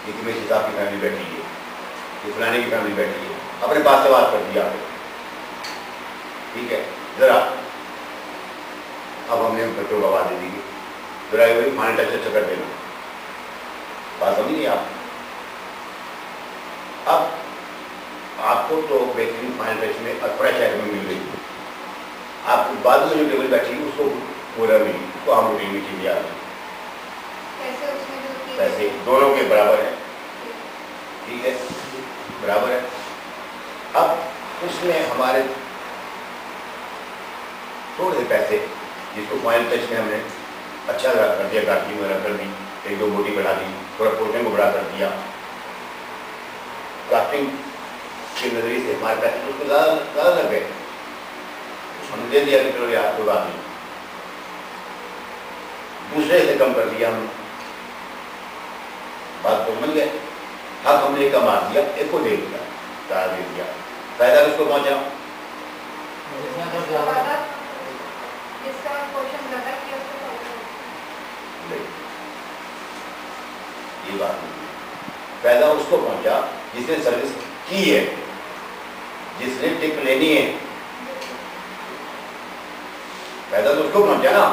کہ میری صاحب کی فیملی بیٹھی ہے, کہ فلانے کی فیملی بیٹھی ہے, اپنے پاس سے بات کر دیا آپ نے, ٹھیک ہے, ذرا اب ہم نے بچوں کو آواز دے دی, ذرا وہی مانیٹر سے کر دینا, بات سمجھ نہیں آپ. اب آپ کو تو بہترین فائنل ٹچ میں فریش ایئر میں مل گئی, آپ بعد میں جو ٹیبل بیٹھی اس کو پورا ملی, اس کو ہم روٹین میں چیزیں آ گئی, پیسے دونوں کے برابر ہیں, ٹھیک ہے, برابر ہے. اب اس میں ہمارے تھوڑے سے پیسے جس کو فائنل ٹچ میں ہم نے اچھا کر دیا, کاٹی وغیرہ کر دی, ایک دو موٹی بڑھا دی, تھوڑا پورشن کو بڑا کر دیا, کاسٹنگ کے نظریے سے ہمارے پیسے اس کو زیادہ لگ گئے, ہم نے دے دیا کہ چلو یار کوئی بات نہیں, دوسرے سے کم کر دیا, ہم بات کو مل گئے, حق ہم نے کم آ دیا, ایک کو دے دیا, کہا دے دیا, فائدہ کس کو پہنچا, یہ بات نہیں, فائدہ اس کو پہنچا جس نے سروس کی ہے, جس نے ٹپ لینی ہے, فائدہ تو اس کو پہنچا نا,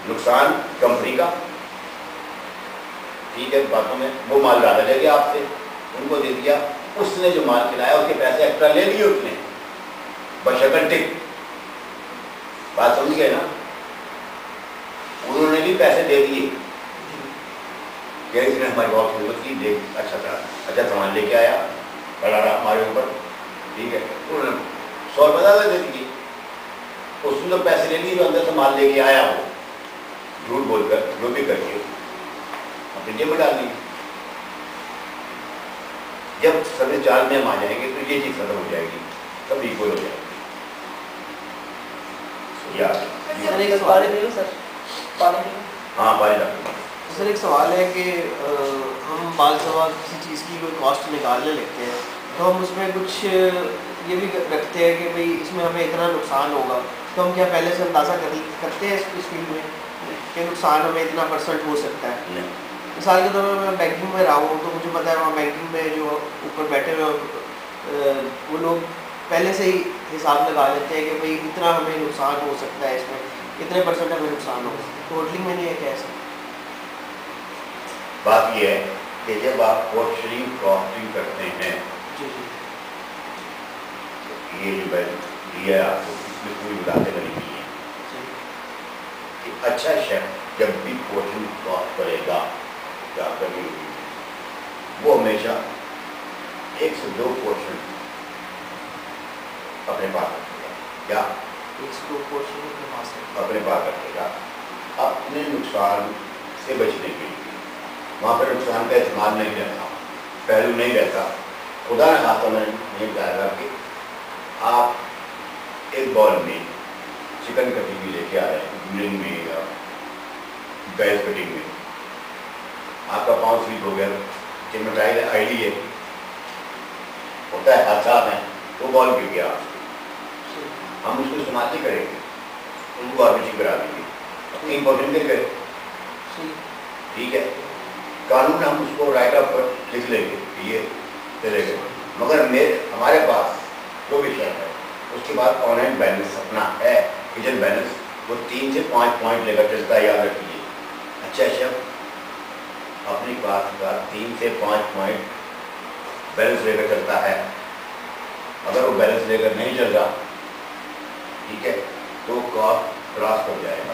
نقصان کمپنی کا, ٹھیک ہے, باتوں میں وہ مال زیادہ لے گیا آپ سے, ان کو دے دیا, اس نے جو مال کھلایا اس کے پیسے ایکسٹرا لے لیے اس نے بشکل ٹک, بات سمجھ گئے نا, انہوں نے بھی پیسے دے دیے کہ اس نے ہماری بہت خدمت کی, دیکھ اچھا سامان لے کے آیا, بڑا رہا ہمارے اوپر, ٹھیک ہے, انہوں نے 100 روپئے زیادہ دے دیے, اس نے تو پیسے لے لیے جو اندر سے مال لے کے آیا, وہ جھوٹ بول کر جو بھی کر کے اپنی جیب میں ڈال دی. جب سروس چارج میں ہم آ جائیں گے تو یہ چیز ختم ہو جائے گی, سب ایکول ہو جائے گی. ہاں پانی ڈاکٹر سر ایک سوال ہے کہ ہم بعض دفعہ کسی چیز کی کوئی کاسٹ نکالنے لگتے ہیں تو ہم اس میں کچھ یہ بھی رکھتے ہیں کہ بھئی اس میں ہمیں اتنا نقصان ہوگا, تو ہم کیا پہلے سے اندازہ کرتے ہیں اس فیلڈ میں کہ نقصان ہمیں اتنا % ہو سکتا ہے؟ مثال کے طور پر میں بینکنگ میں رہا ہوں تو مجھے پتا ہے وہاں بینکنگ میں جو اوپر بیٹھے ہوئے وہ لوگ پہلے سے ہی حساب لگا لیتے ہیں کہ بھئی اتنا ہمیں نقصان ہو سکتا ہے, اس میں اتنے % ہمیں نقصان ہوگا. ٹوٹلنگ میں نہیں ہے کیا ایسا؟ بات یہ ہے کہ جب آپ پورشننگ کاسٹنگ کرتے ہیں, یہ جو دیا ہے آپ کو اس میں پوری بتاتے نہیں ہے کہ اچھا شیف جب بھی پورشن کاسٹ کرے گا کیا کرنی ہوگی, وہ ہمیشہ 1 سے 2 پورشن اپنے پاس رکھے گا. کیا 1 سے 2 پورشن اپنے پاس رکھے گا اپنے نقصان سے بچنے کے لیے. وہاں پہ نقصان کا اعتماد نہیں رہتا, پہلو نہیں رہتا. خدا نہ خاصا میں نہیں کہا گا کہ آپ ایک بال میں چکن کٹنگ بھی لے کے آ رہے ہیں گرنگ میں یا گیس کٹنگ میں, آپ کا پاؤں سلیپ ہو گیا, چمٹائی آئیڈی ہے, ہوتا ہے حادثات ہیں, وہ بال گر گیا, ہم اس کو استعمال نہیں کریں گے, ان کو آربیٹی کرا دیں گے, اپنی امپورٹنٹ گر گئے, ٹھیک ہے, قانون ہم اس کو رائٹ اپ پر لکھ لیں گے کہ یہ چلے گئے, مگر ہمارے پاس جو بھی شہر ہے اس کے بعد آن ہینڈ بیلنس اپنا ہے, کچن بیلنس, وہ 3 سے 5 پوائنٹ لے کر چلتا ہے, یاد رکھیے. اچھا شیف اپنی پاس کا 3 سے 5 پوائنٹ بیلنس لے کر چلتا ہے, اگر وہ بیلنس لے کر نہیں چل رہا, ٹھیک ہے, تو کاسٹ کراس ہو جائے گا.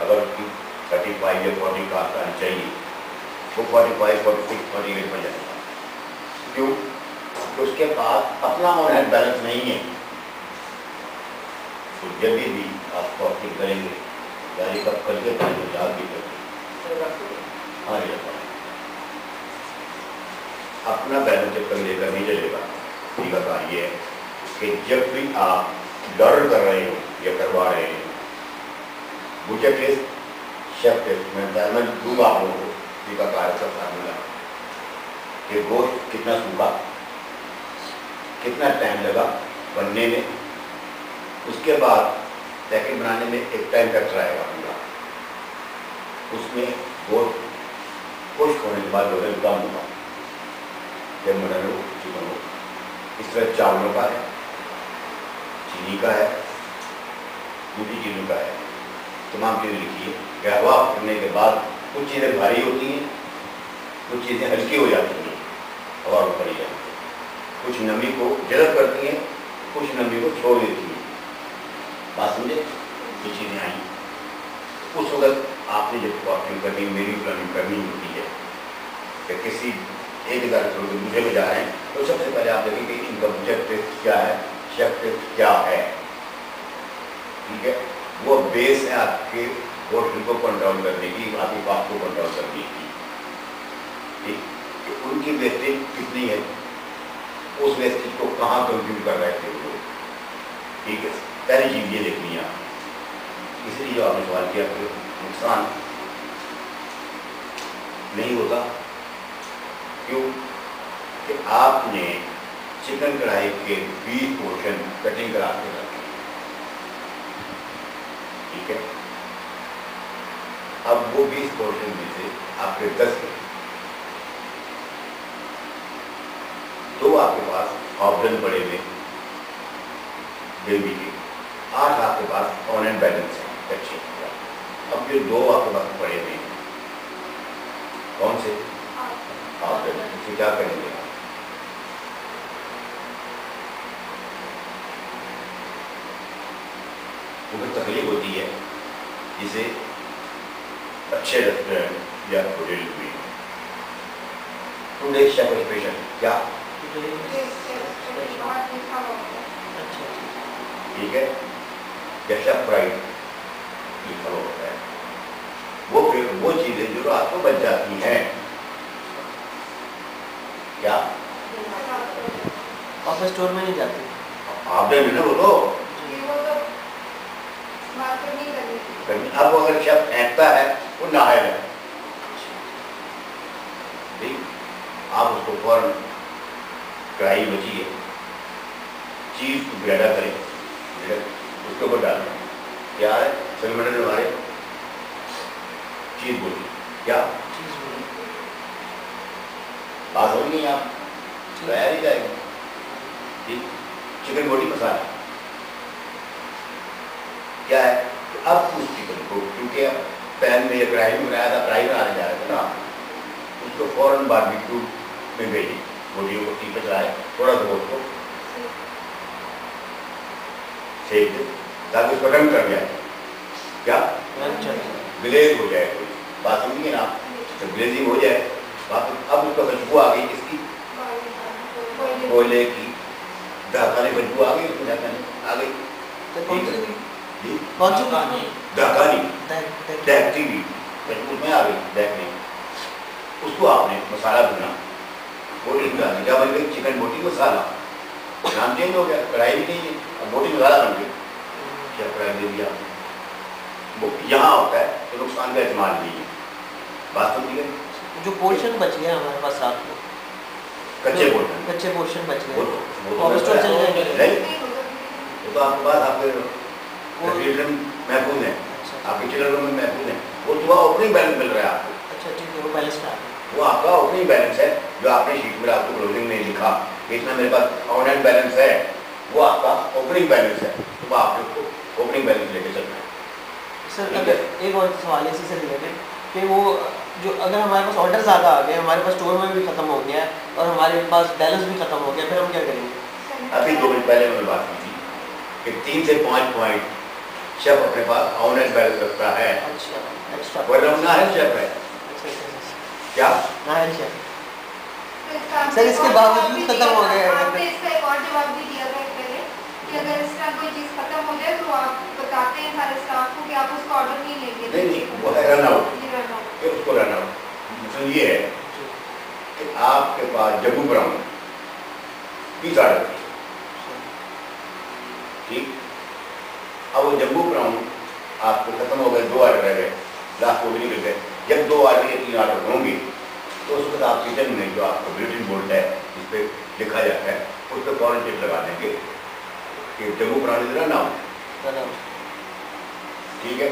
اگر 35 یا 40 کاسٹ آنی چاہیے وہ 45, 46, 48 بن جائے گا. کیوں؟ اس کے پاس اپنا آن ہینڈ بیلنس نہیں ہے. تو جب بھی آپ کاسٹنگ کریں گے گاڑی کب کر کے پہلے یاد بھی کریں. ہاں اپنا بیلنس جب تک لے کر نہیں چلے گا. ٹھیک ہے, کہا یہ ہے کہ جب بھی آپ ڈر کر رہے ہو یا کروا رہے ہیں بچہ ٹیسٹ شیف ٹیسٹ میں دوں گا آپ لوگوں کو ٹھیک ہے کار کا فارمولا کہ گوشت کتنا سوکھا, کتنا ٹائم لگا بننے میں, اس کے بعد پیکٹ بنانے میں ایک ٹائم فیکٹر آئے گا پورا, اس میں बाद वजन कम होगा, जब मटन हो चिकन हो। इस तरह चावलों का है, चीनी का है, दूसरी चीज़ों का है, तमाम चीज़ें लिखी है कि हवा करने के बाद कुछ चीज़ें भारी होती हैं, कुछ चीज़ें हल्की हो जाती हैं, हवा में पड़ी जाती है, कुछ नमी को जज़ब करती हैं, कुछ नमी को छोड़ देती हैं। बात समझे? ये चीज़ें आई उस वक्त आपने जब कॉस्टिंग करनी, मेरी प्लानिंग करनी होती है कि किसी एक इधर छोड़ के दूसरे में जा रहे हैं, तो सबसे पहले आप देखें कि इनका ऑब्जेक्टिव क्या है, ऑब्जेक्टिव क्या है। ठीक है, वो बेस है आपके पोर्शन को कंट्रोल करने की, आपकी बात को कंट्रोल करने की। ठीक, कि उनकी वेस्टेज कितनी है, उस वेस्टेज को कहाँ कंज्यूम कर रहे थे वो लोग। ठीक है, पहली चीज़ ये देखनी है। इसलिए जो आपने सवाल किया कि नुकसान नहीं होता, क्यों? कि आपने चिकन कढ़ाई के 20 पोर्शन कटिंग करा के रखे। ठीक है, अब वो 20 पोर्शन में से आपके 10 तो आपके पास ऑप्शन पड़े हुए ग्रेवी के, 8 आपके पास ऑन एंड बैलेंस है कच्चे। अब जो 2 आपके पास पड़े हुए हैं, कौन से ऑप्शन, इसे क्या करेंगे आप? मुझे तकलीफ होती है जिसे अच्छे रेस्टोरेंट या होटल में तुम एक शेफ स्पेशल क्या, ठीक है, या शेफ फ्राइड लिखा होता है, वो फिर वो चीजें जो आपको बच जाती हैं क्या ऑफिस स्टोर में नहीं जाती, आपने भी ना बोलो। अब अगर शेफ फेंकता है वो नाहल है, ठीक, आप उसको फौरन कढ़ाई बची है, चीज को ग्रेडा करें, उसके ऊपर डालें, क्या है सलमंडर में हमारे चीज बोली क्या बात होगी नहीं, आप तैयार ही जाएगी। ठीक, चिकन बोटी मसाला क्या है, अब उस चिकन को क्योंकि पैन में या कढ़ाई में बनाया था, फ्राई बनाने जा रहे थे ना, उसको फौरन बारबेक्यू में भेजी, बोटियों को टी पे चलाए, थोड़ा सा उसको सेक दे ताकि उसको रंग कर जाए, क्या ग्लेज हो जाए, कोई बात समझिए ना, जब ग्लेजिंग हो जाए बात, अब उसका खुशबू आ गई, इसकी कोयले की दाकानी खुशबू आ गई, उसमें दाकानी आ गई, दाकानी डैकती भी उसमें आ गई, डैकनी, उसको आपने मसाला भुना, बोटी डाली, क्या बन गई चिकन बोटी मसाला, नाम चेंज हो गया, कढ़ाई भी नहीं है, अब बोटी मसाला बन गई, क्या कढ़ाई दे दिया। यहाँ होता है तो नुकसान का इस्तेमाल नहीं है, बात समझी गई। जो पोर्शन बच गया हमारे पास रात को, कच्चे पोर्शन बच गए, वो ऑफिस स्टोर चले जाएंगे, वो तो आपके पास आपके रेफ्रिजरेटर महफूज है, आपके चिलर रूम में महफूज है, वो तो ओपनिंग बैलेंस मिल रहा है आपको। अच्छा ठीक है, वो बैलेंस का वो आपका ओपनिंग बैलेंस है, जो आपने शीट में आपको क्लोजिंग में लिखा इतना मेरे पास ऑन एंड बैलेंस है, वो आपका ओपनिंग बैलेंस है, तो आपको ओपनिंग बैलेंस लेके चलना है। सर अगर एक और सवाल है इसी से रिलेटेड कि वो जो अगर हमारे पास ऑर्डर ज़्यादा आ गए, हमारे पास स्टोर में भी ख़त्म हो गया और हमारे पास बैलेंस भी ख़त्म हो गया, फिर हम क्या करेंगे? अभी 2 मिनट पहले मैंने बात की थी कि 3 से 5 पॉइंट शेफ अपने पास ऑन एंड बैलेंस रखता है। अच्छा, एक्स्ट्रा वरना है शेफ है क्या नाहल शेफ। सर इसके बावजूद खत्म हो गया है, इसका एक और जवाब भी दिया था पहले कि अगर इस तरह कोई चीज़ खत्म हो जाए तो आप बताते हैं सारे स्टाफ को कि आप उसका ऑर्डर नहीं लेंगे। नहीं, वो है रन आउट, उसको रन आउट मतलब ये है कि आपके पास जम्मू ब्राउन 20 ऑर्डर थी, ठीक, अब वो जम्मू ब्राउन आपको खत्म हो गए, 2 ऑर्डर रह गए, लास्ट को भी निकल गए। जब 2 ऑर्डर या 3 ऑर्डर होंगे तो उस वक्त आप किचन में जो आपका बुलेटिन बोर्ड है जिस पर लिखा जाता है उस पर फौरन टिक लगा देंगे कि Jammu brown is run out, ठीक है।